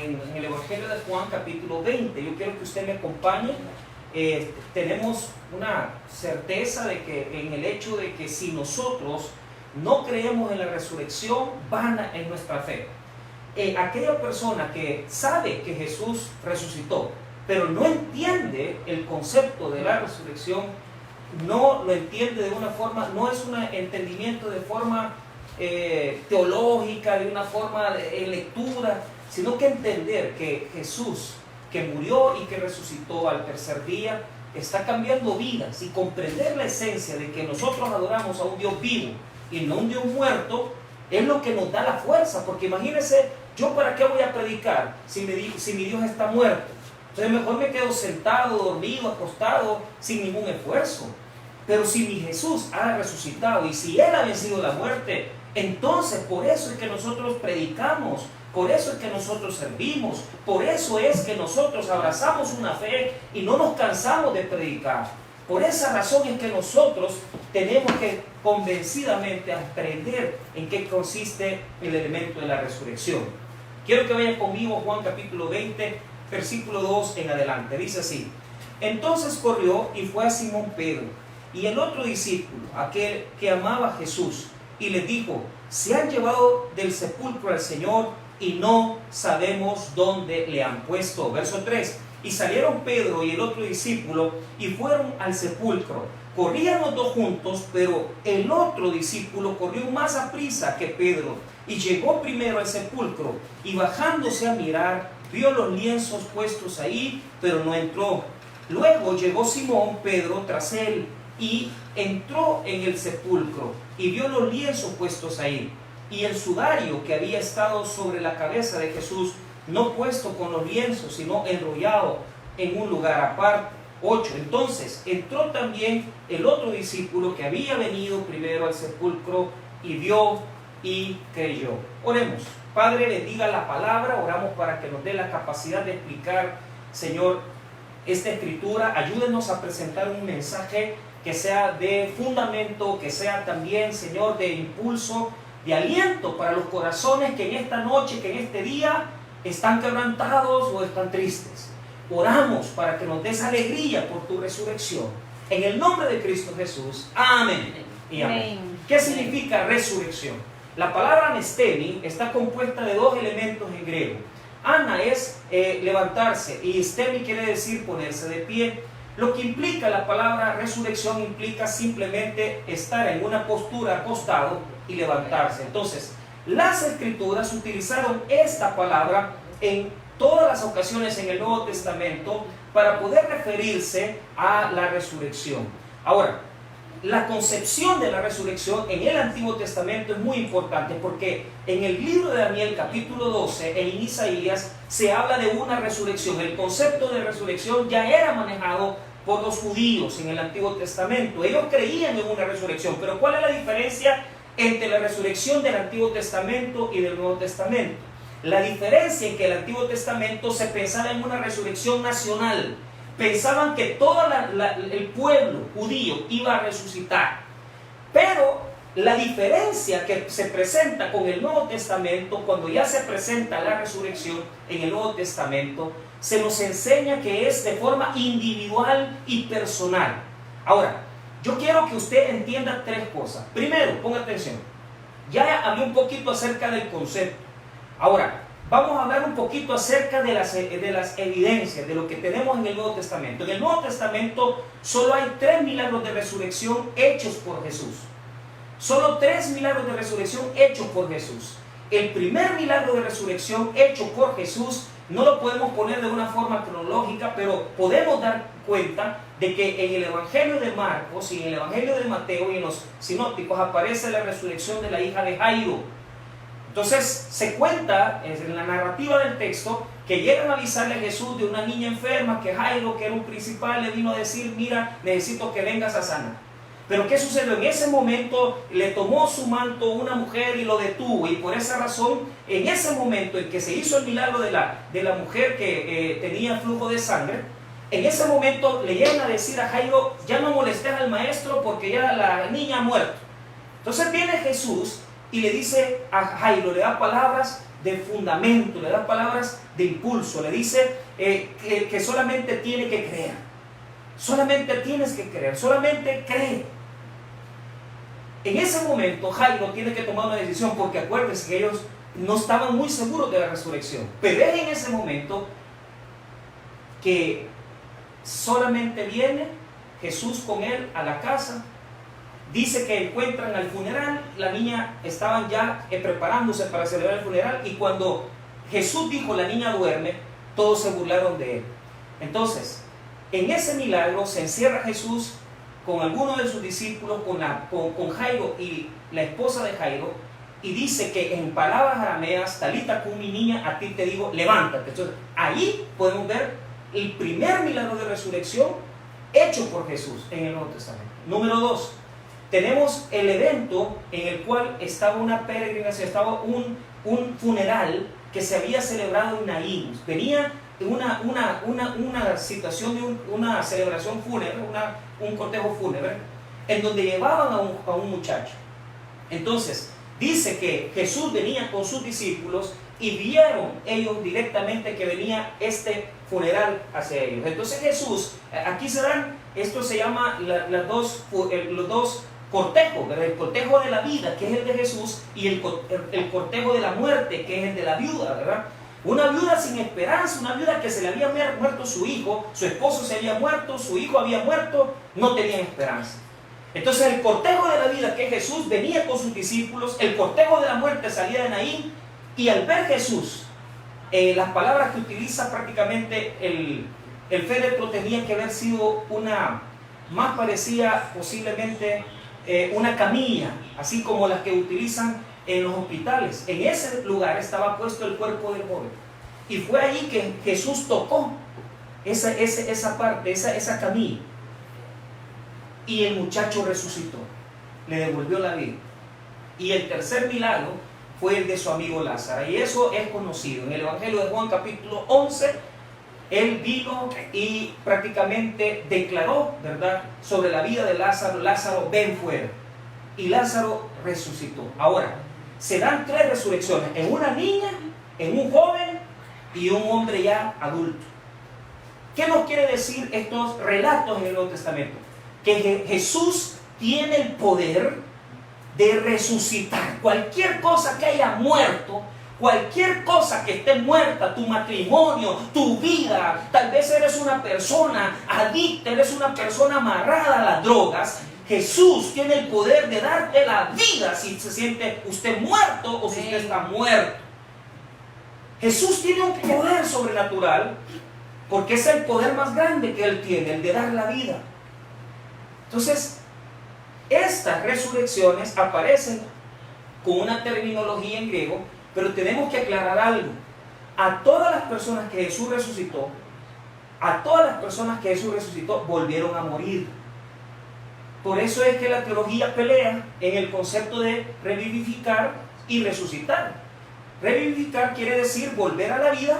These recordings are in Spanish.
en el Evangelio de Juan capítulo 20. Yo quiero que usted me acompañe. Tenemos una certeza de que en el hecho de que si nosotros no creemos en la resurrección, vana es nuestra fe. Aquella persona que sabe que Jesús resucitó, pero no entiende el concepto de la resurrección, no lo entiende de una forma, no es un entendimiento de forma teológica, de una forma de lectura, sino que entender que Jesús, que murió y que resucitó al tercer día, está cambiando vidas, y comprender la esencia de que nosotros adoramos a un Dios vivo y no un Dios muerto, es lo que nos da la fuerza. Porque imagínense, ¿yo para qué voy a predicar si mi Dios está muerto? Entonces mejor me quedo sentado, dormido, acostado, sin ningún esfuerzo. Pero si mi Jesús ha resucitado y si Él ha vencido la muerte, entonces por eso es que nosotros predicamos, por eso es que nosotros servimos, por eso es que nosotros abrazamos una fe y no nos cansamos de predicar. Por esa razón es que nosotros tenemos que convencidamente aprender en qué consiste el elemento de la resurrección. Quiero que vayan conmigo a Juan capítulo 20, versículo 2 en adelante. Dice así: entonces corrió y fue a Simón Pedro y el otro discípulo, aquel que amaba a Jesús, y les dijo: se han llevado del sepulcro al Señor y no sabemos dónde le han puesto. Verso 3: y salieron Pedro y el otro discípulo y fueron al sepulcro. Corrían los dos juntos, pero el otro discípulo corrió más aprisa que Pedro y llegó primero al sepulcro, y bajándose a mirar, vio los lienzos puestos ahí, pero no entró. Luego llegó Simón Pedro tras él y entró en el sepulcro y vio los lienzos puestos ahí, y el sudario que había estado sobre la cabeza de Jesús, no puesto con los lienzos, sino enrollado en un lugar aparte. 8. Entonces entró también el otro discípulo que había venido primero al sepulcro y vio y creyó. Oremos. Padre, bendiga la palabra. Oramos para que nos dé la capacidad de explicar, Señor, esta escritura. Ayúdenos a presentar un mensaje que sea de fundamento, que sea también, Señor, de impulso, de aliento para los corazones que en esta noche, que en este día están quebrantados o están tristes. Oramos para que nos des alegría por tu resurrección. En el nombre de Cristo Jesús. Amén y amén. ¿Qué significa resurrección? La palabra anestemi está compuesta de dos elementos en griego. Ana es levantarse y stemi quiere decir ponerse de pie. Lo que implica la palabra resurrección implica simplemente estar en una postura acostado y levantarse. Entonces, las escrituras utilizaron esta palabra en todas las ocasiones en el Nuevo Testamento para poder referirse a la resurrección. Ahora, la concepción de la resurrección en el Antiguo Testamento es muy importante, porque en el libro de Daniel capítulo 12 e en Isaías se habla de una resurrección. El concepto de resurrección ya era manejado por los judíos en el Antiguo Testamento. Ellos creían en una resurrección, pero ¿cuál es la diferencia entre la resurrección del Antiguo Testamento y del Nuevo Testamento? La diferencia es que el Antiguo Testamento se pensaba en una resurrección nacional. Pensaban que todo el pueblo judío iba a resucitar. Pero la diferencia que se presenta con el Nuevo Testamento, cuando ya se presenta la resurrección en el Nuevo Testamento, se nos enseña que es de forma individual y personal. Ahora, yo quiero que usted entienda tres cosas. Primero, ponga atención. Ya hablé un poquito acerca del concepto. Ahora, vamos a hablar un poquito acerca de las evidencias, de lo que tenemos en el Nuevo Testamento. En el Nuevo Testamento solo hay 3 milagros de resurrección hechos por Jesús. Solo 3 milagros de resurrección hechos por Jesús. El primer milagro de resurrección hecho por Jesús no lo podemos poner de una forma cronológica, pero podemos dar cuenta de que en el Evangelio de Marcos y en el Evangelio de Mateo y en los sinópticos aparece la resurrección de la hija de Jairo. Entonces se cuenta en la narrativa del texto que llegan a avisarle a Jesús de una niña enferma, que Jairo, que era un principal, le vino a decir: mira, necesito que vengas a sanar. Pero ¿qué sucedió? En ese momento le tomó su manto una mujer y lo detuvo, y por esa razón, en ese momento en que se hizo el milagro de la mujer que tenía flujo de sangre, en ese momento le llegan a decir a Jairo: ya no molestes al maestro porque ya la niña ha muerto. Entonces viene Jesús y le dice a Jairo, le da palabras de fundamento, le da palabras de impulso, le dice que solamente tiene que creer. Solamente tienes que creer, solamente cree. En ese momento Jairo tiene que tomar una decisión, porque acuérdense que ellos no estaban muy seguros de la resurrección. Pero es en ese momento que solamente viene Jesús con él a la casa. Dice que encuentran al funeral, la niña estaban ya preparándose para celebrar el funeral, y cuando Jesús dijo la niña duerme, todos se burlaron de él. Entonces, en ese milagro se encierra Jesús con algunos de sus discípulos, con Jairo y la esposa de Jairo, y dice que en palabras arameas, Talita cumi, niña, a ti te digo, levántate. Entonces, ahí podemos ver el primer milagro de resurrección hecho por Jesús en el Nuevo Testamento. Número 2, tenemos el evento en el cual estaba una peregrinación, estaba un funeral que se había celebrado en Naín. Venía una situación de una celebración fúnebre, un cortejo fúnebre, en donde llevaban a un muchacho. Entonces, dice que Jesús venía con sus discípulos y vieron ellos directamente que venía este funeral hacia ellos. Entonces Jesús, aquí se dan, esto se llama los dos cortejos, ¿verdad? El cortejo de la vida, que es el de Jesús, y el cortejo de la muerte, que es el de la viuda, ¿verdad? Una viuda sin esperanza, una viuda que se le había muerto su hijo, su esposo se había muerto, su hijo había muerto, no tenían esperanza. Entonces el cortejo de la vida, que Jesús venía con sus discípulos, el cortejo de la muerte salía de Naín, y al ver Jesús, las palabras que utiliza prácticamente el féretro tenían que haber sido más parecía posiblemente una camilla, así como las que utilizan en los hospitales. En ese lugar estaba puesto el cuerpo del joven, y fue ahí que Jesús tocó esa parte, esa camilla, y el muchacho resucitó, le devolvió la vida. Y el tercer milagro fue el de su amigo Lázaro, y eso es conocido. En el Evangelio de Juan capítulo 11, él vino y prácticamente declaró, ¿verdad?, sobre la vida de Lázaro. Lázaro, ven fuera. Y Lázaro resucitó. Ahora, se dan 3 resurrecciones: en una niña, en un joven y un hombre ya adulto. ¿Qué nos quiere decir estos relatos en el Nuevo Testamento? Que Jesús tiene el poder de resucitar cualquier cosa que haya muerto, cualquier cosa que esté muerta, tu matrimonio, tu vida. Tal vez eres una persona adicta, eres una persona amarrada a las drogas. Jesús tiene el poder de darte la vida si se siente usted muerto o si usted está muerto. Jesús tiene un poder sobrenatural, porque es el poder más grande que Él tiene, el de dar la vida. Entonces, estas resurrecciones aparecen con una terminología en griego, pero tenemos que aclarar algo. A todas las personas que Jesús resucitó, volvieron a morir. Por eso es que la teología pelea en el concepto de revivificar y resucitar. Revivificar quiere decir volver a la vida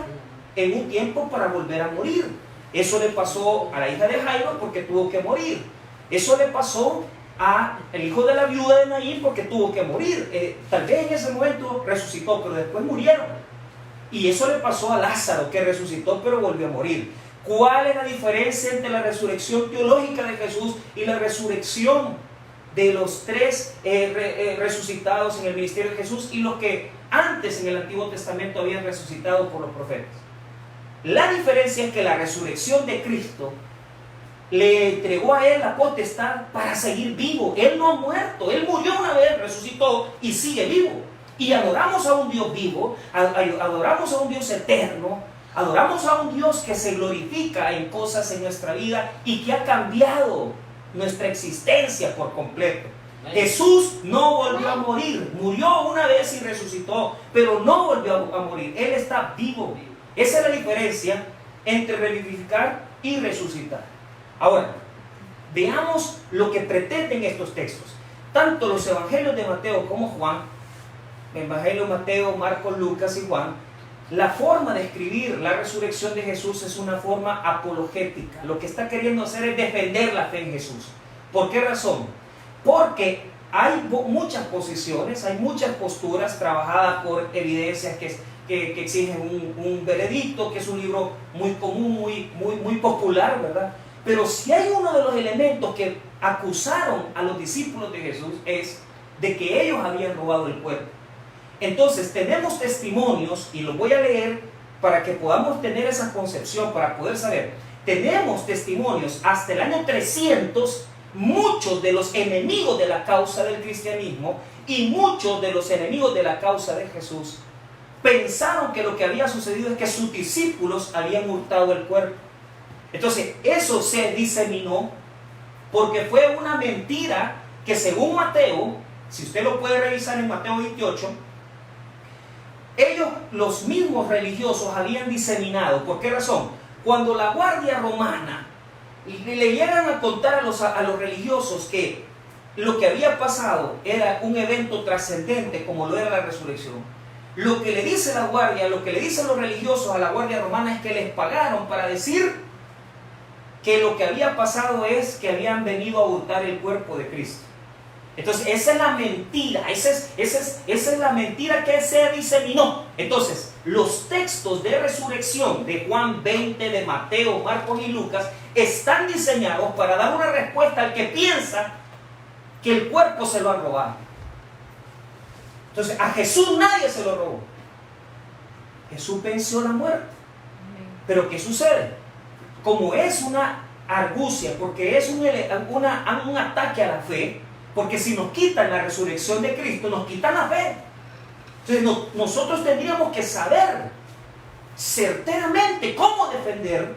en un tiempo para volver a morir. Eso le pasó a la hija de Jairo porque tuvo que morir. Eso le pasó al hijo de la viuda de Naín porque tuvo que morir. Tal vez en ese momento resucitó, pero después murieron. Y eso le pasó a Lázaro, que resucitó pero volvió a morir. ¿Cuál es la diferencia entre la resurrección teológica de Jesús y la resurrección de los 3 resucitados en el ministerio de Jesús y los que antes en el Antiguo Testamento habían resucitado por los profetas? La diferencia es que la resurrección de Cristo le entregó a Él la potestad para seguir vivo. Él no ha muerto, Él murió una vez, resucitó y sigue vivo. Y adoramos a un Dios vivo, adoramos a un Dios eterno, adoramos a un Dios que se glorifica en cosas en nuestra vida y que ha cambiado nuestra existencia por completo. Jesús no volvió a morir, murió una vez y resucitó, pero no volvió a morir. Él está vivo. Esa es la diferencia entre revivificar y resucitar. Ahora, veamos lo que pretenden estos textos. Tanto los evangelios de Mateo como Juan, Evangelio de Mateo, Marcos, Lucas y Juan, la forma de escribir la resurrección de Jesús es una forma apologética. Lo que está queriendo hacer es defender la fe en Jesús. ¿Por qué razón? Porque hay muchas posiciones, hay muchas posturas trabajadas por evidencias que exigen un veredicto, que es un libro muy común, muy popular, ¿verdad? Pero si hay uno de los elementos que acusaron a los discípulos de Jesús es de que ellos habían robado el cuerpo. Entonces tenemos testimonios, y los voy a leer para que podamos tener esa concepción, para poder saber. Tenemos testimonios hasta el año 300, muchos de los enemigos de la causa del cristianismo y muchos de los enemigos de la causa de Jesús pensaron que lo que había sucedido es que sus discípulos habían hurtado el cuerpo. Entonces eso se diseminó porque fue una mentira que, según Mateo, si usted lo puede revisar en Mateo 28, ellos, los mismos religiosos, habían diseminado. ¿Por qué razón? Cuando la guardia romana le llegan a contar a los religiosos que lo que había pasado era un evento trascendente como lo era la resurrección, lo que le dice la guardia, lo que le dicen los religiosos a la guardia romana es que les pagaron para decir que lo que había pasado es que habían venido a hurtar el cuerpo de Cristo. Entonces esa es la mentira, esa es la mentira que se diseminó. Entonces los textos de resurrección de Juan 20, de Mateo, Marcos y Lucas están diseñados para dar una respuesta al que piensa que el cuerpo se lo han robado. Entonces a Jesús nadie se lo robó. Jesús venció la muerte. Pero ¿qué sucede? Como es una argucia, porque es un ataque a la fe, porque si nos quitan la resurrección de Cristo, nos quitan la fe. Entonces nosotros tendríamos que saber certeramente cómo defender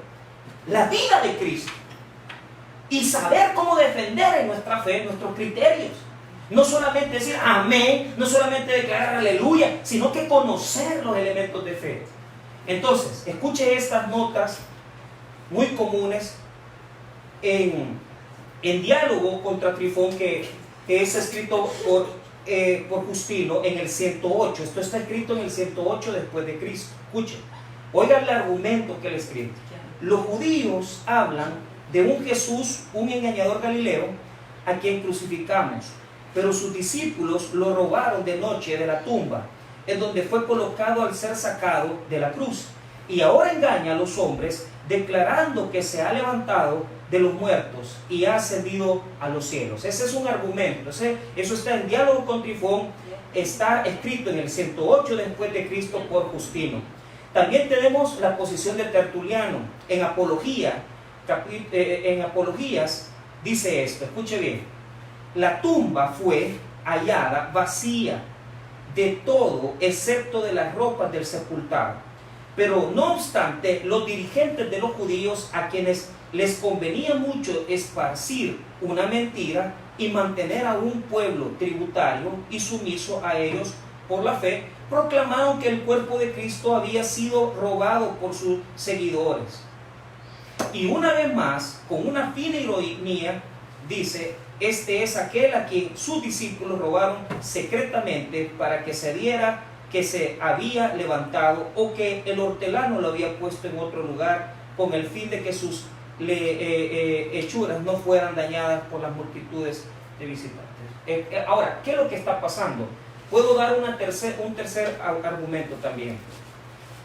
la vida de Cristo y saber cómo defender en nuestra fe nuestros criterios. No solamente decir amén, no solamente declarar aleluya, sino que conocer los elementos de fe. Entonces, escuche estas notas muy comunes en Diálogo contra Trifón, que es escrito por Justino en el 108. Esto está escrito en el 108 después de Cristo. Escuchen, oigan el argumento que él escribe. Los judíos hablan de un Jesús, un engañador galileo, a quien crucificamos, pero sus discípulos lo robaron de noche de la tumba, en donde fue colocado al ser sacado de la cruz. Y ahora engaña a los hombres, declarando que se ha levantado de los muertos y ha ascendido a los cielos. Ese es un argumento. Eso está en Diálogo con Trifón, está escrito en el 108 después de Cristo por Justino. También tenemos la posición de Tertuliano en Apología. En Apologías dice esto, escuche bien: la tumba fue hallada vacía de todo excepto de las ropas del sepultado. Pero no obstante, los dirigentes de los judíos, a quienes les convenía mucho esparcir una mentira y mantener a un pueblo tributario y sumiso a ellos por la fe, proclamaron que el cuerpo de Cristo había sido robado por sus seguidores. Y una vez más, con una fina ironía, dice: este es aquel a quien sus discípulos robaron secretamente para que se diera que se había levantado, o que el hortelano lo había puesto en otro lugar, con el fin de que sus hechuras no fueran dañadas por las multitudes de visitantes. Ahora, ¿qué es lo que está pasando? Puedo dar un tercer argumento también.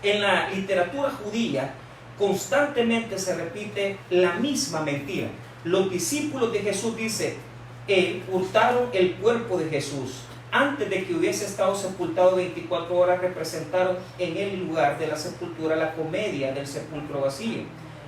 En la literatura judía constantemente se repite la misma mentira. Los discípulos de Jesús, dice, hurtaron el cuerpo de Jesús. Antes de que hubiese estado sepultado 24 horas, representaron en el lugar de la sepultura la comedia del sepulcro vacío,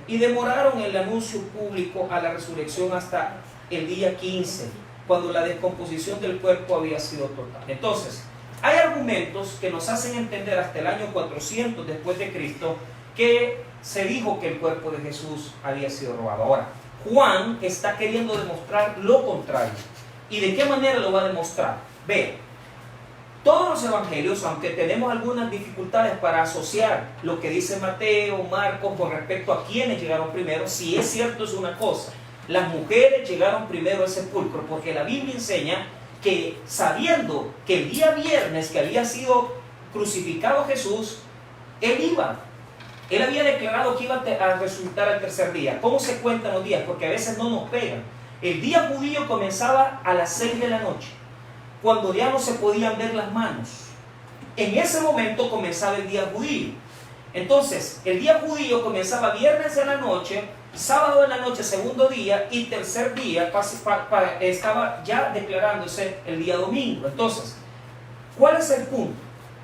y demoraron el anuncio público a la resurrección hasta el día 15, cuando la descomposición del cuerpo había sido total. Entonces, hay argumentos que nos hacen entender hasta el año 400 después de Cristo que se dijo que el cuerpo de Jesús había sido robado. Ahora, Juan está queriendo demostrar lo contrario. ¿Y de qué manera lo va a demostrar? Ve, todos los evangelios, aunque tenemos algunas dificultades para asociar lo que dice Mateo, Marcos, con respecto a quienes llegaron primero, si es cierto es una cosa: las mujeres llegaron primero al sepulcro, porque la Biblia enseña que, sabiendo que el día viernes que había sido crucificado Jesús, él había declarado que iba a resucitar al tercer día. ¿Cómo se cuentan los días? Porque a veces no nos pegan. El día judío comenzaba a las 6 de la noche, cuando ya no se podían ver las manos. En ese momento comenzaba el día judío. Entonces, el día judío comenzaba viernes en la noche, sábado en la noche, segundo día, y tercer día estaba ya declarándose el día domingo. Entonces, ¿cuál es el punto?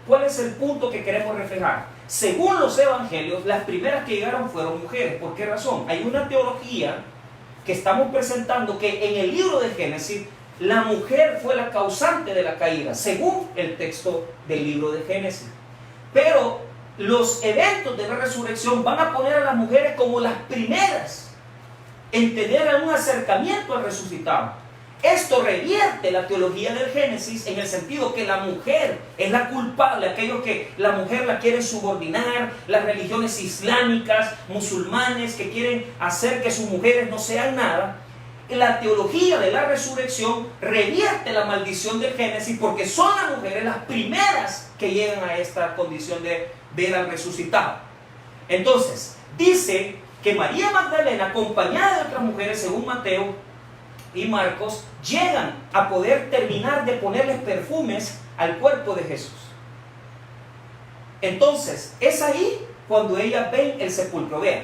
¿Cuál es el punto que queremos reflejar? Según los evangelios, las primeras que llegaron fueron mujeres. ¿Por qué razón? Hay una teología que estamos presentando que en el libro de Génesis, la mujer fue la causante de la caída, según el texto del libro de Génesis. Pero los eventos de la resurrección van a poner a las mujeres como las primeras en tener un acercamiento al resucitado. Esto revierte la teología del Génesis en el sentido que la mujer es la culpable, aquellos que la mujer la quieren subordinar, las religiones islámicas, musulmanes que quieren hacer que sus mujeres no sean nada. La teología de la resurrección revierte la maldición del Génesis porque son las mujeres las primeras que llegan a esta condición de ver al resucitado. Entonces, dice que María Magdalena, acompañada de otras mujeres, según Mateo y Marcos, llegan a poder terminar de ponerles perfumes al cuerpo de Jesús. Entonces, es ahí cuando ellas ven el sepulcro. Vean,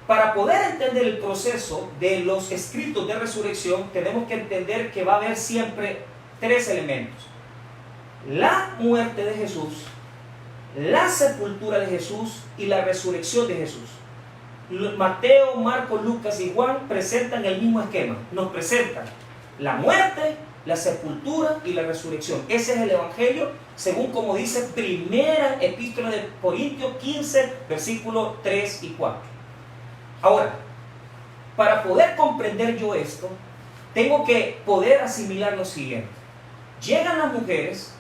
para poder entender el proceso de los escritos de resurrección, tenemos que entender que va a haber siempre tres elementos: la muerte de Jesús, la sepultura de Jesús y la resurrección de Jesús. Mateo, Marcos, Lucas y Juan presentan el mismo esquema. Nos presentan la muerte, la sepultura y la resurrección. Ese es el evangelio, según como dice primera epístola de Corintios 15, versículos 3 y 4. Ahora, para poder comprender yo esto, tengo que poder asimilar lo siguiente. Llegan las mujeres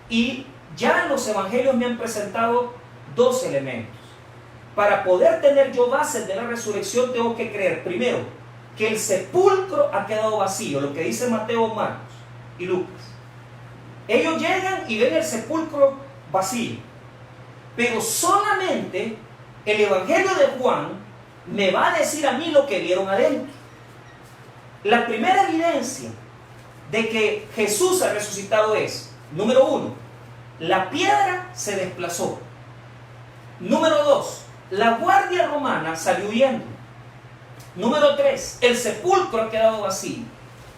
y ya los evangelios me han presentado dos elementos. Para poder tener yo bases de la resurrección, tengo que creer, primero, que el sepulcro ha quedado vacío, lo que dice Mateo, Marcos y Lucas. Ellos llegan y ven el sepulcro vacío, pero solamente el evangelio de Juan me va a decir a mí lo que vieron adentro. La primera evidencia de que Jesús ha resucitado es, número uno, la piedra se desplazó. Número dos, la guardia romana salió huyendo. Número 3, el sepulcro ha quedado vacío.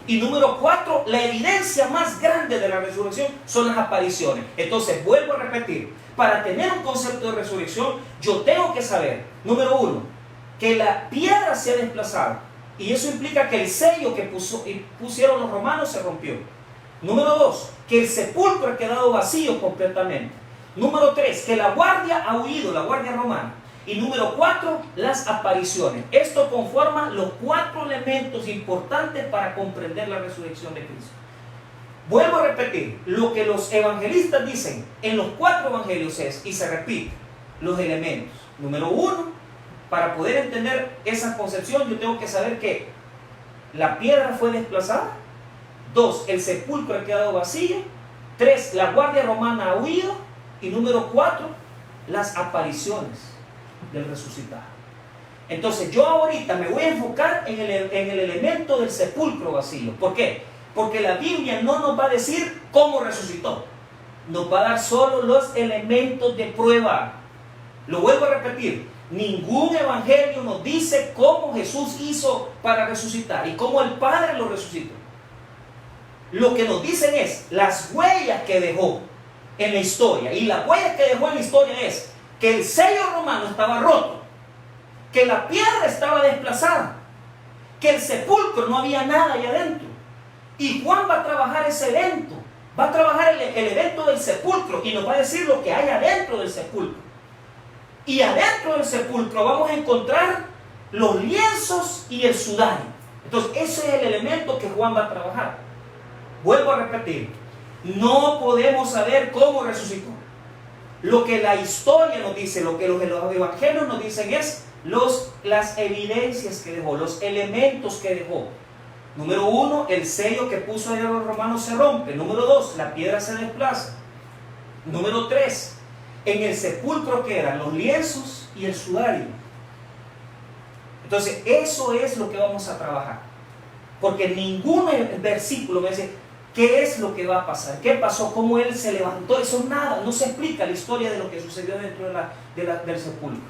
Y número 4, la evidencia más grande de la resurrección son las apariciones. Entonces, vuelvo a repetir, para tener un concepto de resurrección, yo tengo que saber, número 1, que la piedra se ha desplazado. Y eso implica que el sello que pusieron los romanos se rompió. Número 2, que el sepulcro ha quedado vacío completamente. Número 3, que la guardia ha huido, la guardia romana. Y número 4, las apariciones. Esto conforma los 4 elementos importantes para comprender la resurrección de Cristo. Vuelvo a repetir, lo que los evangelistas dicen en los 4 evangelios es, y se repite, los elementos. Número 1, para poder entender esa concepción, yo tengo que saber que la piedra fue desplazada. 2, el sepulcro ha quedado vacío. 3, la guardia romana ha huido. Y número 4, las apariciones del resucitado. Entonces yo ahorita me voy a enfocar en el elemento del sepulcro vacío. ¿Por qué? Porque la Biblia no nos va a decir cómo resucitó, nos va a dar solo los elementos de prueba. Lo vuelvo a repetir, ningún evangelio nos dice cómo Jesús hizo para resucitar y cómo el Padre lo resucitó. Lo que nos dicen es las huellas que dejó en la historia, y las huellas que dejó en la historia es que el sello romano estaba roto, que la piedra estaba desplazada, que el sepulcro no había nada allá adentro. Y Juan va a trabajar ese evento, va a trabajar el evento del sepulcro y nos va a decir lo que hay adentro del sepulcro. Y adentro del sepulcro vamos a encontrar los lienzos y el sudario. Entonces ese es el elemento que Juan va a trabajar. Vuelvo a repetir, no podemos saber cómo resucitó. Lo que la historia nos dice, lo que los evangelios nos dicen es las evidencias que dejó, los elementos que dejó. Número 1, el sello que puso ahí a los romanos se rompe. Número 2, la piedra se desplaza. Número 3, en el sepulcro quedan los lienzos y el sudario. Entonces, eso es lo que vamos a trabajar. Porque ningún versículo me dice ¿Qué es lo que va a pasar? ¿Qué pasó? ¿Cómo él se levantó? Eso nada, no se explica la historia de lo que sucedió dentro del sepulcro.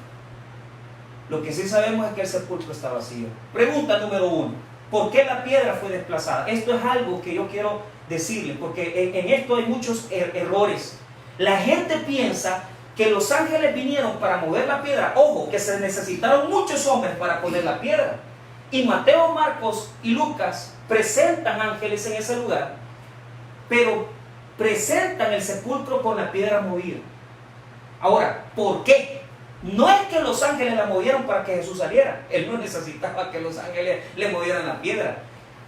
Lo que sí sabemos es que el sepulcro está vacío. Pregunta número 1. ¿Por qué la piedra fue desplazada? Esto es algo que yo quiero decirle, porque en esto hay muchos errores. La gente piensa que los ángeles vinieron para mover la piedra. Ojo, que se necesitaron muchos hombres para poner la piedra. Y Mateo, Marcos y Lucas presentan ángeles en ese lugar, pero presentan el sepulcro con la piedra movida. Ahora, ¿por qué? No es que los ángeles la movieron para que Jesús saliera. Él no necesitaba que los ángeles le movieran la piedra.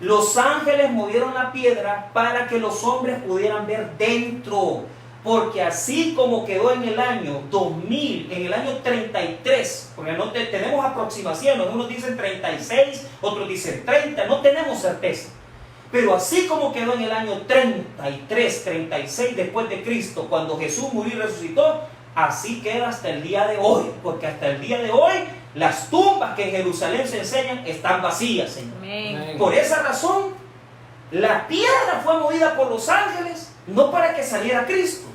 Los ángeles movieron la piedra para que los hombres pudieran ver dentro. Porque así como quedó en el año 2000, en el año 33, porque no tenemos aproximaciones, unos dicen 36, otros dicen 30, no tenemos certeza. Pero así como quedó en el año 33, 36 después de Cristo, cuando Jesús murió y resucitó, así queda hasta el día de hoy. Porque hasta el día de hoy, las tumbas que en Jerusalén se enseñan están vacías, Señor. Amén. Por esa razón, la piedra fue movida por los ángeles, no para que saliera Cristo,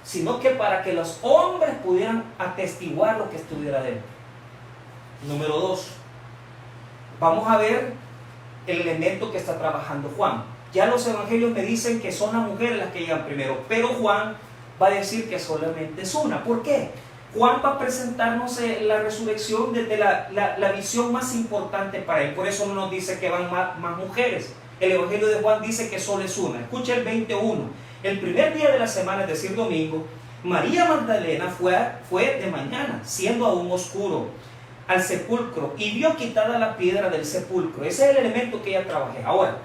sino que para que los hombres pudieran atestiguar lo que estuviera dentro. Número 2. Vamos a ver el elemento que está trabajando Juan. Ya los evangelios me dicen que son las mujeres las que llegan primero, pero Juan va a decir que solamente es una. ¿Por qué? Juan va a presentarnos la resurrección desde la visión más importante para él. Por eso no nos dice que van más mujeres. El evangelio de Juan dice que solo es una. Escucha el 21. El primer día de la semana, es decir, domingo, María Magdalena fue de mañana, siendo aún oscuro, al sepulcro y vio quitada la piedra del sepulcro. Ese es el elemento que ella trabajé. Ahora,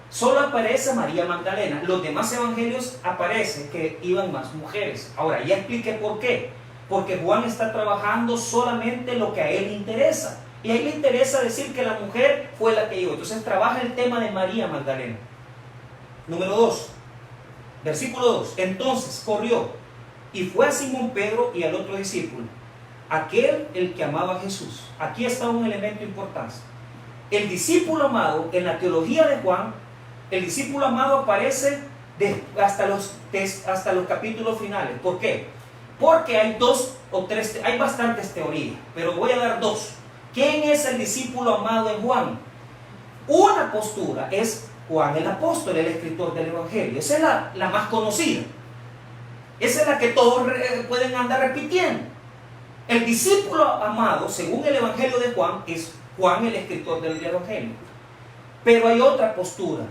solo aparece María Magdalena. Los demás evangelios aparece que iban más mujeres. Ahora, ya expliqué por qué. Porque Juan está trabajando solamente lo que a él le interesa. Y a él le interesa decir que la mujer fue la que llegó. Entonces trabaja el tema de María Magdalena. Número 2. Versículo 2. Entonces corrió y fue a Simón Pedro y al otro discípulo, aquel el que amaba a Jesús. Aquí está un elemento importante. El discípulo amado, en la teología de Juan, el discípulo amado aparece hasta los capítulos finales. ¿Por qué? Porque hay hay bastantes teorías, pero voy a dar 2. ¿Quién es el discípulo amado en Juan? Una postura es Juan el apóstol, el escritor del evangelio. Esa es la más conocida. Esa es la que todos pueden andar repitiendo. El discípulo amado, según el evangelio de Juan, es Juan el escritor del evangelio. Pero hay otra postura,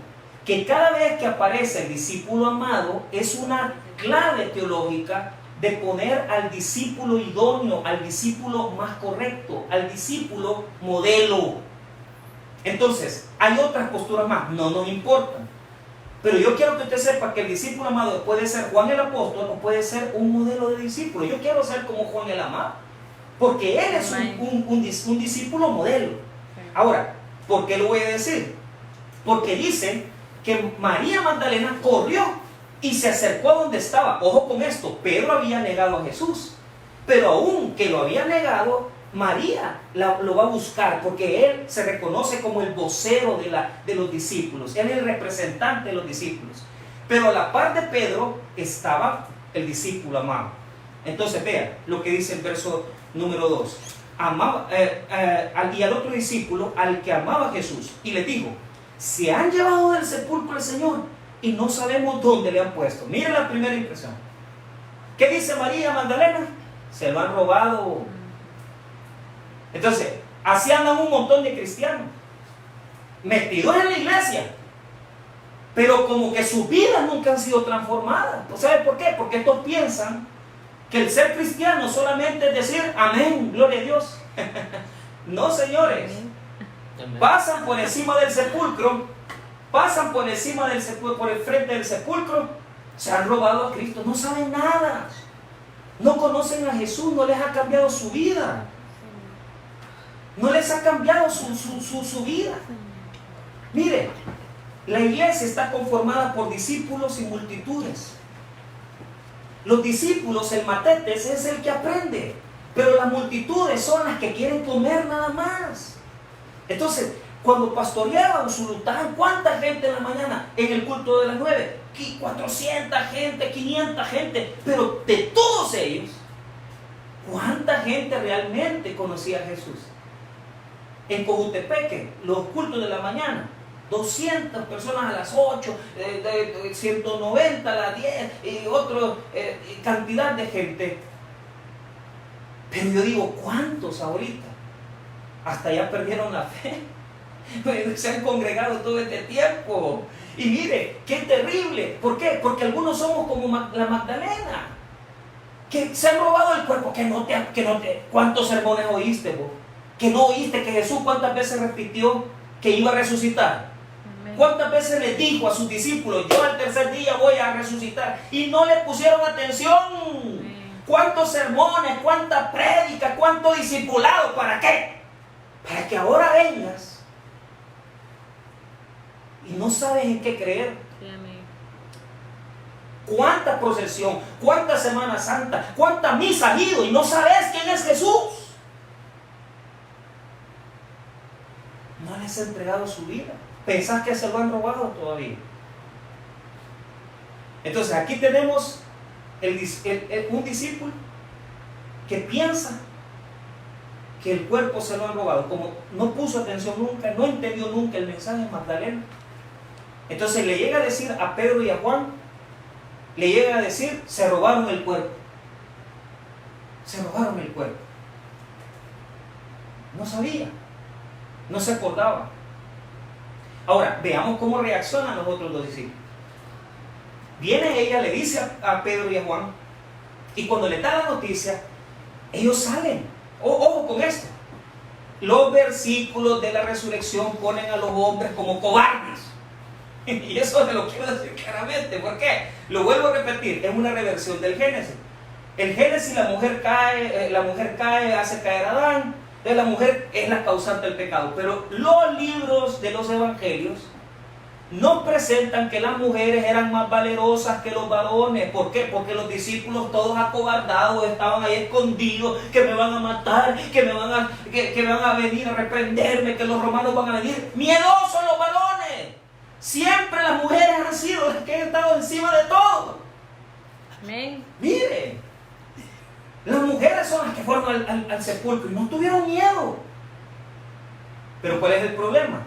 que cada vez que aparece el discípulo amado es una clave teológica de poner al discípulo idóneo, al discípulo más correcto, al discípulo modelo. Entonces, hay otras posturas más, no nos importan. Pero yo quiero que usted sepa que el discípulo amado puede ser Juan el apóstol o puede ser un modelo de discípulo. Yo quiero ser como Juan el amado, porque él es un discípulo modelo. Ahora, ¿por qué lo voy a decir? Porque dice que María Magdalena corrió y se acercó a donde estaba. Ojo con esto, Pedro había negado a Jesús, pero aún que lo había negado, María lo va a buscar, porque él se reconoce como el vocero de los discípulos. Él es el representante de los discípulos. Pero a la par de Pedro estaba el discípulo amado. Entonces vea lo que dice el verso número 2. Y al otro discípulo, al que amaba a Jesús, y le dijo: se han llevado del sepulcro al Señor y no sabemos dónde le han puesto. Mira la primera impresión. ¿Qué dice María Magdalena? Se lo han robado. Entonces, así andan un montón de cristianos, metidos en la iglesia, pero como que sus vidas nunca han sido transformadas. ¿Sabe por qué? Porque estos piensan que el ser cristiano solamente es decir amén, gloria a Dios. No, señores. Pasan por encima del sepulcro, por el frente del sepulcro, se han robado a Cristo, no saben nada, no conocen a Jesús, no les ha cambiado su vida. No les ha cambiado su vida. Mire, la iglesia está conformada por discípulos y multitudes. Los discípulos, el matetes, es el que aprende, pero las multitudes son las que quieren comer nada más. Entonces, Cuando pastoreaba Usulután, ¿cuánta gente en la mañana? En el culto de las 9, 400 gente, 500 gente, pero de todos ellos, ¿cuánta gente realmente conocía a Jesús? En Cojutepeque, los cultos de la mañana, 200 personas a las 8, 190 a las 10 y otra cantidad de gente. Pero yo digo, ¿cuántos ahorita? Hasta ya perdieron la fe. Se han congregado todo este tiempo. Y mire, qué terrible. ¿Por qué? Porque algunos somos como la Magdalena, que se han robado el cuerpo. ¿Cuántos sermones oíste vos? Que no oíste que Jesús cuántas veces repitió que iba a resucitar. ¿Cuántas veces le dijo a sus discípulos, yo al tercer día voy a resucitar? Y no le pusieron atención. ¿Cuántos sermones, cuánta prédica, cuánto discipulado? ¿Para qué? Para que ahora vengas y no sabes en qué creer. ¿Cuánta procesión, cuánta Semana Santa, cuánta misa has ido y no sabes quién es Jesús? No les ha entregado su vida. ¿Pensás que se lo han robado todavía? Entonces aquí tenemos un discípulo que piensa que el cuerpo se lo han robado. Como no puso atención nunca, no entendió nunca el mensaje de Magdalena. Entonces le llega a decir a Pedro y a Juan, le llega a decir, se robaron el cuerpo. Se robaron el cuerpo. No sabía, no se acordaba. Ahora, veamos cómo reaccionan los otros dos discípulos. Viene ella, le dice a Pedro y a Juan, y cuando le da la noticia, ellos salen. Ojo con esto. Los versículos de la resurrección ponen a los hombres como cobardes. Y eso se lo quiero decir claramente. ¿Por qué? Lo vuelvo a repetir, es una reversión del Génesis. El Génesis, la mujer cae, hace caer a Adán. La mujer es la causante del pecado. Pero los libros de los evangelios no presentan que las mujeres eran más valerosas que los varones. ¿Por qué? Porque los discípulos todos acobardados estaban ahí escondidos, que me van a matar, que van a venir a reprenderme, que los romanos van a venir. Miedosos los varones. Siempre las mujeres han sido las que han estado encima de todo. Amén. Mire, las mujeres son las que fueron al sepulcro y no tuvieron miedo. Pero ¿cuál es el problema?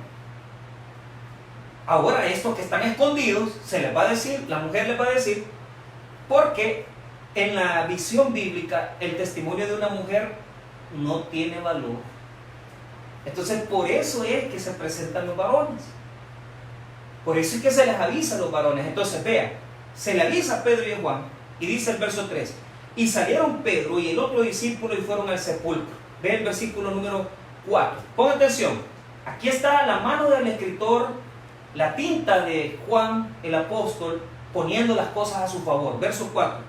Ahora estos que están escondidos, se les va a decir, la mujer les va a decir, porque en la visión bíblica el testimonio de una mujer no tiene valor. Entonces por eso es que se presentan los varones. Por eso es que se les avisa a los varones. Entonces vea, se le avisa a Pedro y a Juan, y dice el verso 3, y salieron Pedro y el otro discípulo y fueron al sepulcro. Ve el versículo número 4. Ponga atención, aquí está la mano del escritor, la tinta de Juan el apóstol, poniendo las cosas a su favor. Verso 4.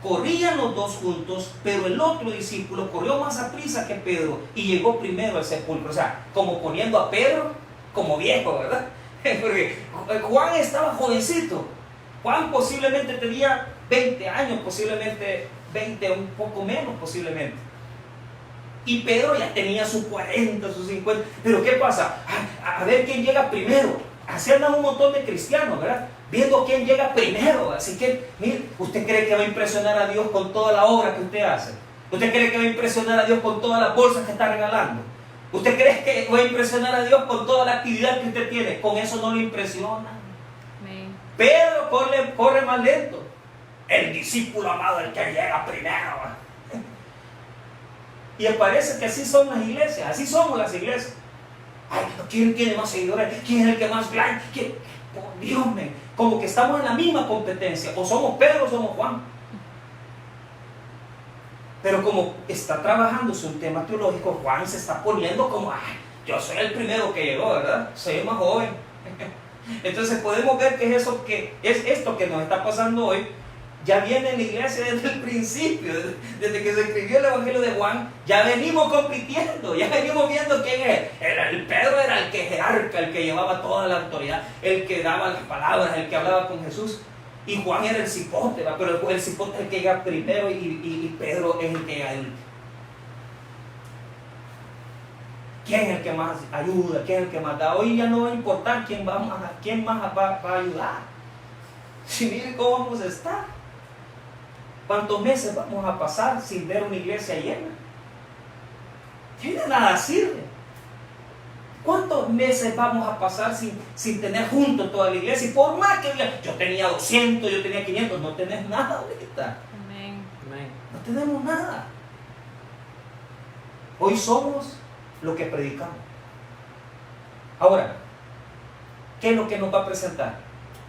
Corrían los dos juntos, pero el otro discípulo corrió más a prisa que Pedro y llegó primero al sepulcro. O sea, como poniendo a Pedro como viejo, ¿verdad? Porque Juan estaba jovencito. Juan posiblemente tenía 20 años, posiblemente 20, un poco menos posiblemente. Y Pedro ya tenía sus 40, sus 50. Pero ¿qué pasa? A ver quién llega primero. Así andan un montón de cristianos, ¿verdad? Viendo quién llega primero. Así que, mire, ¿usted cree que va a impresionar a Dios con toda la obra que usted hace? ¿Usted cree que va a impresionar a Dios con todas las bolsas que está regalando? ¿Usted cree que va a impresionar a Dios con toda la actividad que usted tiene? Con eso no lo impresiona. Amén. Pedro corre más lento. El discípulo amado, el que llega primero. Y parece que así son las iglesias, así somos las iglesias. Ay, ¿quién tiene más seguidores? ¿Quién es el que más like? ¿Quién? Por Dios, como que estamos en la misma competencia. O somos Pedro o somos Juan. Pero como está trabajándose un tema teológico, Juan se está poniendo como, ay, yo soy el primero que llegó, ¿verdad? Soy el más joven. Entonces podemos ver que es esto que nos está pasando hoy. Ya viene en la iglesia desde el principio, desde que se escribió el Evangelio de Juan, ya venimos compitiendo, ya venimos viendo quién es. El Pedro era el que jerarca, el que llevaba toda la autoridad, el que daba las palabras, el que hablaba con Jesús. Y Juan era el cipote, pero el cipote es el que llega primero y Pedro es el que llega último. quién es el que más ayuda, quién es el que más da. Hoy ya no va a importar quién más va a ayudar. Si miren cómo vamos a estar. ¿Cuántos meses vamos a pasar sin ver una iglesia llena? Y de nada sirve. ¿Cuántos meses vamos a pasar sin tener junto toda la iglesia? Y por más que diga, yo tenía 200, yo tenía 500, no tenés nada ahorita. Amén. No tenemos nada. Hoy somos lo que predicamos. Ahora, ¿qué es lo que nos va a presentar?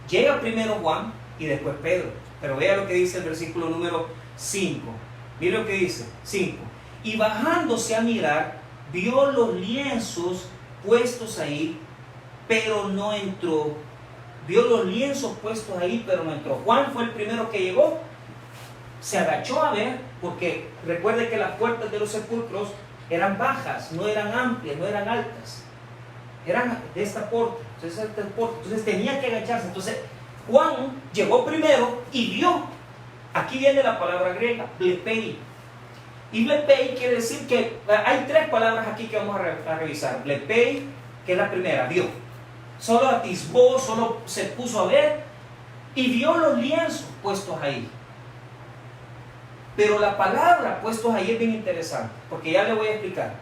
Llega primero Juan y después Pedro. Pero vea lo que dice el versículo número 5. Mire lo que dice, 5. Y bajándose a mirar, vio los lienzos puestos ahí, pero no entró. Vio los lienzos puestos ahí, pero no entró. Juan fue el primero que llegó. Se agachó a ver, porque recuerde que las puertas de los sepulcros eran bajas, no eran amplias, no eran altas. Eran de esta puerta. Entonces tenía que agacharse. Entonces Juan llegó primero y vio. Aquí viene la palabra griega, blepei. Y blepei quiere decir que hay tres palabras aquí que vamos a revisar. Blepei, que es la primera, vio. Solo atisbó, solo se puso a ver y vio los lienzos puestos ahí. Pero la palabra puestos ahí es bien interesante, porque ya le voy a explicar.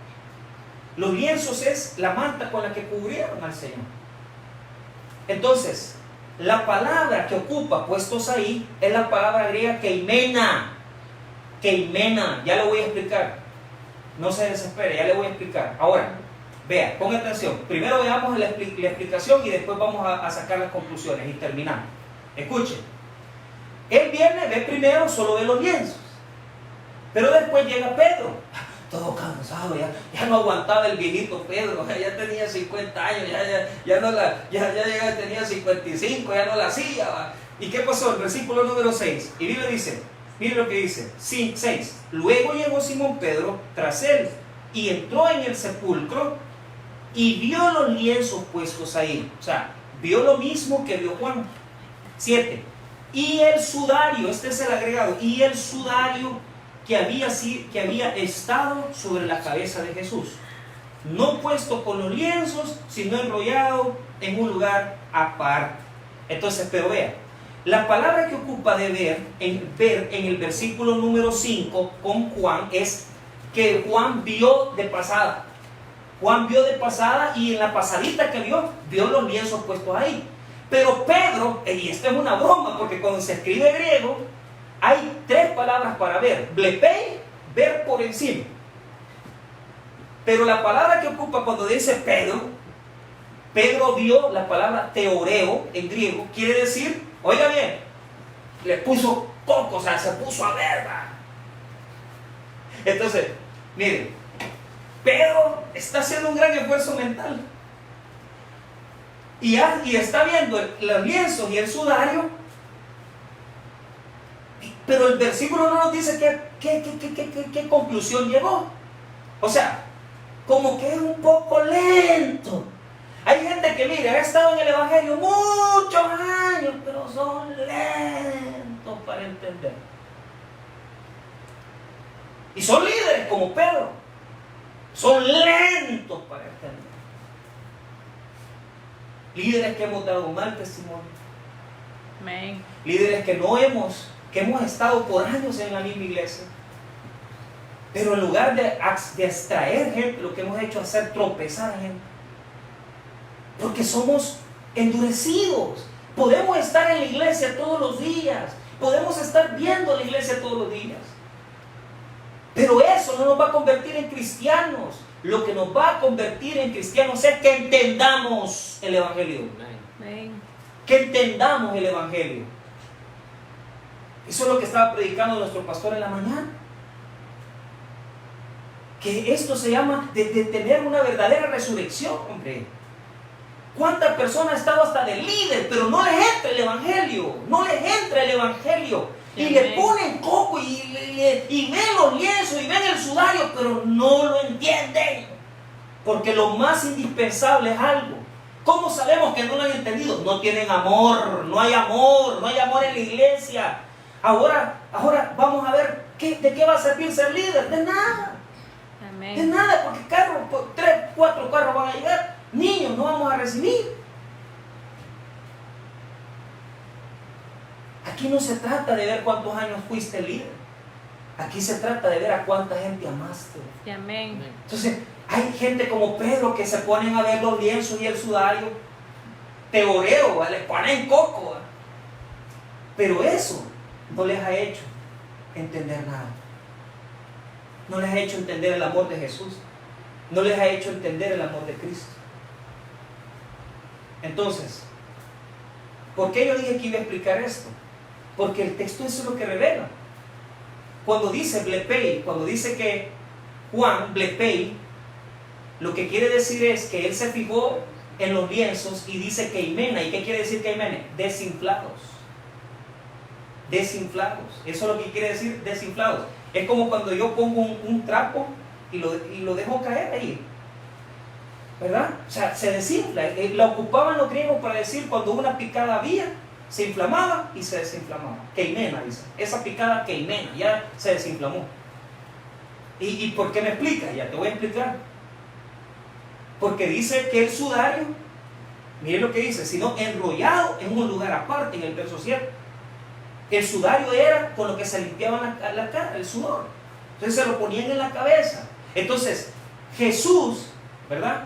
Los lienzos es la manta con la que cubrieron al Señor. Entonces, la palabra que ocupa puestos ahí es la palabra griega keimena. Keimena, ya le voy a explicar. No se desespere, ya le voy a explicar. Ahora, vea, ponga atención. Primero veamos la explicación y después vamos a sacar las conclusiones y terminamos. Escuchen. Él viene, ve primero, solo ve los lienzos. Pero después llega Pedro, todo cansado, ya no aguantaba el viejito Pedro, ya tenía 50 años, ya tenía 55, ya no la hacía. ¿Y qué pasó? El versículo número 6, y Biblia dice, mire lo que dice, 6, luego llegó Simón Pedro tras él, y entró en el sepulcro, y vio los lienzos puestos ahí. O sea, vio lo mismo que vio Juan. 7, y el sudario, este es el agregado, y el sudario que había estado sobre la cabeza de Jesús, no puesto con los lienzos, sino enrollado en un lugar aparte. Entonces, pero vea, la palabra que ocupa de ver en el versículo número 5 con Juan es que Juan vio de pasada. Juan vio de pasada y en la pasadita que vio los lienzos puestos ahí. Pero Pedro, y esto es una broma, porque cuando se escribe griego, hay tres palabras para ver. Blepei, ver por encima. Pero la palabra que ocupa cuando dice Pedro vio la palabra teoreo en griego, quiere decir, oiga bien, le puso coco, o sea, se puso a ver. Entonces, miren, Pedro está haciendo un gran esfuerzo mental. Y está viendo los lienzos y el sudario. Pero el versículo no nos dice qué conclusión llegó. O sea, como que es un poco lento. Hay gente que, mire, ha estado en el Evangelio muchos años, pero son lentos para entender. Y son líderes como Pedro. Son lentos para entender. Líderes que hemos dado mal testimonio. Amén. Líderes que hemos estado por años en la misma iglesia, pero en lugar de extraer gente, lo que hemos hecho es hacer tropezar a gente, porque somos endurecidos. Podemos estar en la iglesia todos los días, podemos estar viendo la iglesia todos los días, pero eso no nos va a convertir en cristianos. Lo que nos va a convertir en cristianos es que entendamos el Evangelio. Amén. Que entendamos el Evangelio. Eso es lo que estaba predicando nuestro pastor en la mañana. Que esto se llama de tener una verdadera resurrección, hombre. ¿Cuántas personas han estado hasta de líder, pero no les entra el Evangelio? No les entra el Evangelio. Y le ponen coco y ven los lienzos y ven el sudario, pero no lo entienden. Porque lo más indispensable es algo. ¿Cómo sabemos que no lo han entendido? No tienen amor, no hay amor en la iglesia. Ahora vamos a ver ¿de qué va a servir ser líder? De nada. Amén. De nada, porque 3-4 recibir. Aquí no se trata de ver cuántos años fuiste líder. Aquí se trata de ver a cuánta gente amaste. Amén. Entonces, hay gente como Pedro que se ponen a ver los lienzos y el sudario teoreo, ¿va? Les ponen coco, ¿va? Pero eso no les ha hecho entender nada. No les ha hecho entender el amor de Jesús. No les ha hecho entender el amor de Cristo. Entonces, ¿por qué yo dije que iba a explicar esto? Porque el texto eso es lo que revela. Cuando dice blepei, cuando dice que Juan blepei, lo que quiere decir es que él se fijó en los lienzos y dice keimena. ¿Y qué quiere decir keimena? Desinflados. Desinflados. Eso es lo que quiere decir desinflados. Es como cuando yo pongo un trapo y lo dejo caer ahí, ¿verdad? O sea, se desinfla. La ocupaban los griegos para decir cuando una picada había, se inflamaba y se desinflamaba. Keimena, dice. Esa picada keimena, ya se desinflamó. ¿Y por qué me explica? Ya te voy a explicar. Porque dice que el sudario, miren lo que dice, sino enrollado en un lugar aparte, en el verso 7. El sudario era con lo que se limpiaban la cara, el sudor. Entonces se lo ponían en la cabeza. Entonces, Jesús, ¿verdad?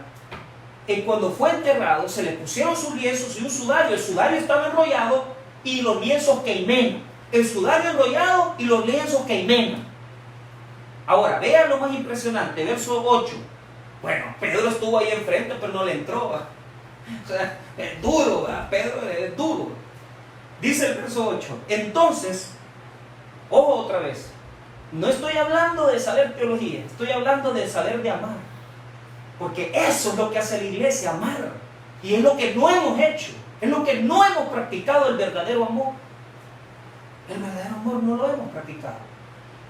Cuando fue enterrado, se le pusieron sus lienzos y un sudario. El sudario estaba enrollado y los lienzos queimenan. El sudario enrollado y los lienzos queimenan. Ahora, vean lo más impresionante, verso 8. Bueno, Pedro estuvo ahí enfrente, pero no le entró. ¿Va? O sea, es duro, ¿va? Pedro es duro. Dice el verso 8. Entonces, ojo otra vez. No estoy hablando de saber teología, estoy hablando de saber de amar. Porque eso es lo que hace la iglesia, amar. Y es lo que no hemos hecho. Es lo que no hemos practicado, el verdadero amor. El verdadero amor no lo hemos practicado.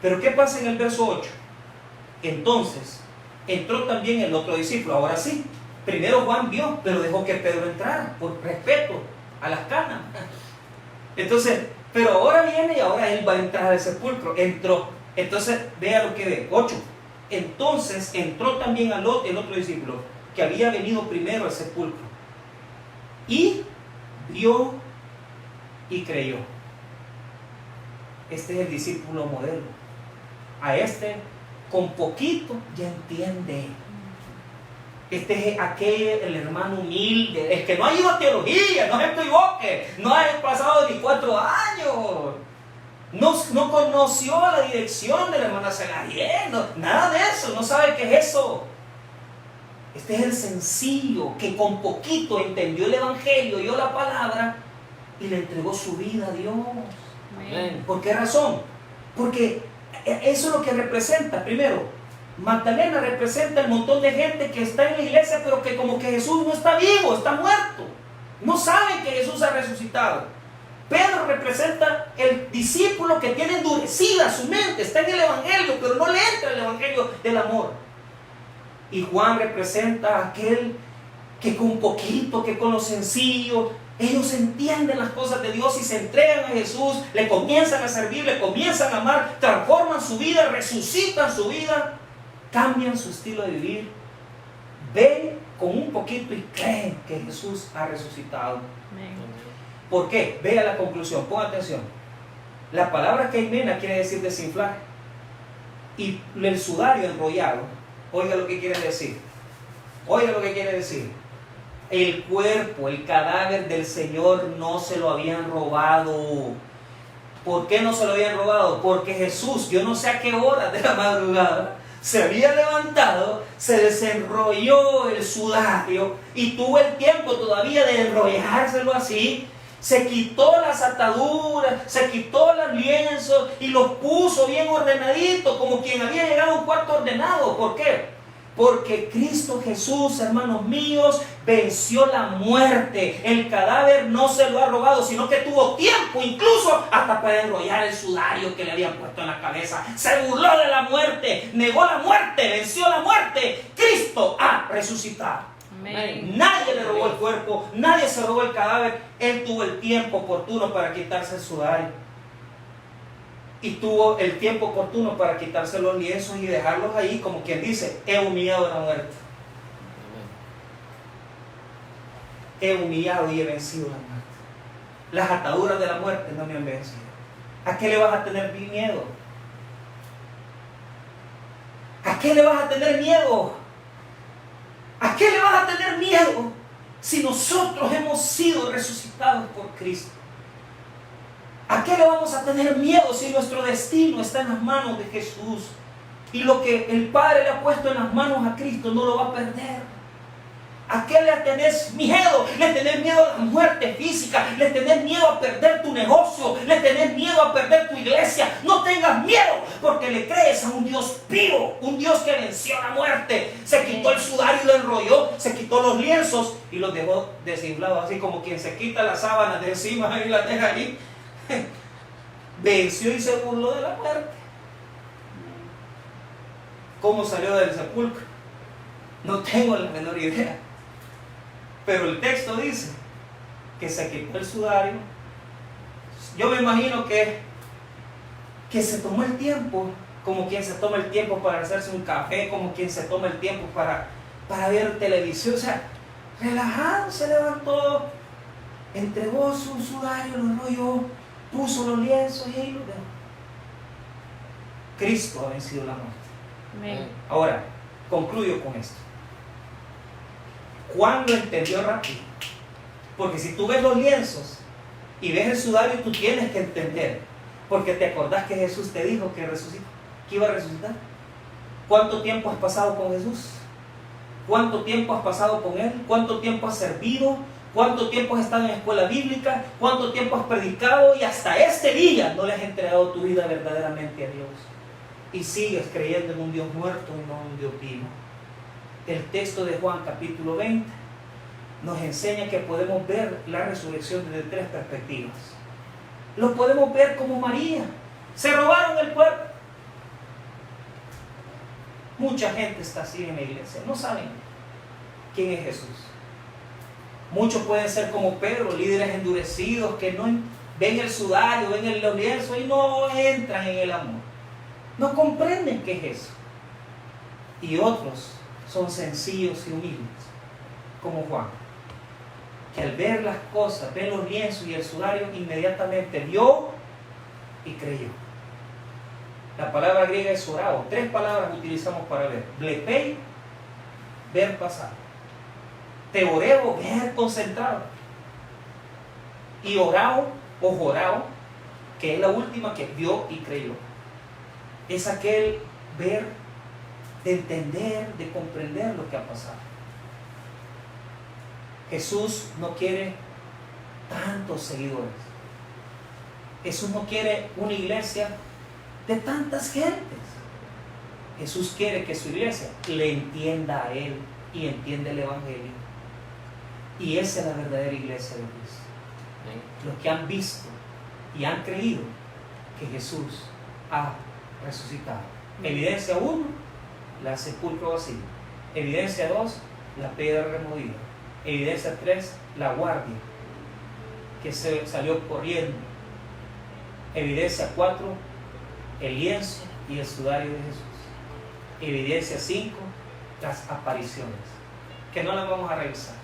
Pero ¿qué pasa en el verso 8? Entonces, entró también el otro discípulo. Ahora sí, primero Juan vio, pero dejó que Pedro entrara, por respeto a las canas. Entonces, pero ahora viene y ahora él va a entrar al sepulcro. Entró. Entonces, vea lo que ve. 8. Entonces entró también el otro discípulo que había venido primero al sepulcro y vio y creyó. Este es el discípulo modelo. A este con poquito ya entiende. Este es el hermano humilde, el que no ha ido a teología, no se equivoque, no ha pasado 24 años. No conoció la dirección de la hermana Celarien, nada de eso, no sabe qué es eso. Este es el sencillo que con poquito entendió el evangelio, oyó la palabra y le entregó su vida a Dios. Amén. ¿Por qué razón? Porque eso es lo que representa. Primero, Magdalena representa el montón de gente que está en la iglesia, pero que como que Jesús no está vivo, está muerto. No saben que Jesús ha resucitado. Pedro representa el discípulo que tiene endurecida su mente, está en el evangelio, pero no le entra el evangelio del amor. Y Juan representa a aquel que con poquito, que con lo sencillo, ellos entienden las cosas de Dios y se entregan a Jesús, le comienzan a servir, le comienzan a amar, transforman su vida, resucitan su vida, cambian su estilo de vivir, ven con un poquito y creen que Jesús ha resucitado. Amén. ¿Por qué? Vea la conclusión, ponga atención. La palabra keimena quiere decir desinflar. Y el sudario enrollado, oiga lo que quiere decir. Oiga lo que quiere decir. El cuerpo, el cadáver del Señor no se lo habían robado. ¿Por qué no se lo habían robado? Porque Jesús, yo no sé a qué hora de la madrugada, se había levantado, se desenrolló el sudario y tuvo el tiempo todavía de enrollárselo así. Se quitó las ataduras, se quitó los lienzos y los puso bien ordenaditos, como quien había llegado a un cuarto ordenado. ¿Por qué? Porque Cristo Jesús, hermanos míos, venció la muerte. El cadáver no se lo ha robado, sino que tuvo tiempo incluso hasta para enrollar el sudario que le habían puesto en la cabeza. Se burló de la muerte, negó la muerte, venció la muerte. Cristo ha resucitado. Amén. Nadie le robó el cuerpo, nadie se robó el cadáver. Él tuvo el tiempo oportuno para quitarse el sudario. Y tuvo el tiempo oportuno para quitarse los lienzos y dejarlos ahí, como quien dice, he humillado la muerte. he humillado y he vencido la muerte. Las ataduras de la muerte no me han vencido. ¿A qué le vas a tener miedo? ¿A qué le vas a tener miedo? ¿A qué le vas a tener miedo si nosotros hemos sido resucitados por Cristo? ¿A qué le vamos a tener miedo si nuestro destino está en las manos de Jesús? Y lo que el Padre le ha puesto en las manos a Cristo no lo va a perder. ¿A qué le tenés miedo? Le tenés miedo a la muerte física, le tenés miedo a perder tu negocio, le tenés miedo a perder tu iglesia. No tengas miedo, porque le crees a un Dios vivo, un Dios que venció la muerte. Se quitó el sudario y lo enrolló, se quitó los lienzos y los dejó desinflados, así como quien se quita las sábanas de encima y las deja ahí. Venció y se burló de la muerte. ¿Cómo salió del sepulcro? No tengo la menor idea. Pero el texto dice que se quitó el sudario. Yo me imagino que se tomó el tiempo, como quien se toma el tiempo para hacerse un café, como quien se toma el tiempo para ver televisión. O sea, relajado, se levantó, entregó su sudario, lo enrolló, puso los lienzos y ahí lo dejó. Cristo ha vencido la muerte. Amén. Ahora, concluyo con esto. Juan lo entendió rápido. Porque si tú ves los lienzos y ves el sudario, tú tienes que entender. Porque te acordás que Jesús te dijo que resucitó, que iba a resucitar. ¿Cuánto tiempo has pasado con Jesús? ¿Cuánto tiempo has pasado con Él? ¿Cuánto tiempo has servido? ¿Cuánto tiempo has estado en la escuela bíblica? ¿Cuánto tiempo has predicado? Y hasta este día no le has entregado tu vida verdaderamente a Dios. Y sigues creyendo en un Dios muerto y no en un Dios vivo. El texto de Juan capítulo 20 nos enseña que podemos ver la resurrección desde tres perspectivas. Lo podemos ver como María. Se robaron el cuerpo. Mucha gente está así en la iglesia. No saben quién es Jesús. Muchos pueden ser como Pedro, líderes endurecidos que no ven el sudario, ven el lienzo y no entran en el amor. No comprenden qué es eso. Y otros son sencillos y humildes, como Juan, que al ver las cosas, ver los lienzos y el sudario, inmediatamente vio y creyó. La palabra griega es orao. Tres palabras utilizamos para ver: blepei, ver pasar; teoreo, ver concentrado; y orao o jorao, que es la última, que vio y creyó. Es aquel ver, de entender, de comprender lo que ha pasado. Jesús no quiere tantos seguidores. Jesús no quiere una iglesia de tantas gentes. Jesús quiere que su iglesia le entienda a Él y entienda el Evangelio. Y esa es la verdadera iglesia de Cristo. Los que han visto y han creído que Jesús ha resucitado. Evidencia 1, la sepulcro vacío. Evidencia 2, la piedra removida. Evidencia 3, la guardia que se salió corriendo. Evidencia 4, el lienzo y el sudario de Jesús. Evidencia 5, las apariciones, que no las vamos a revisar.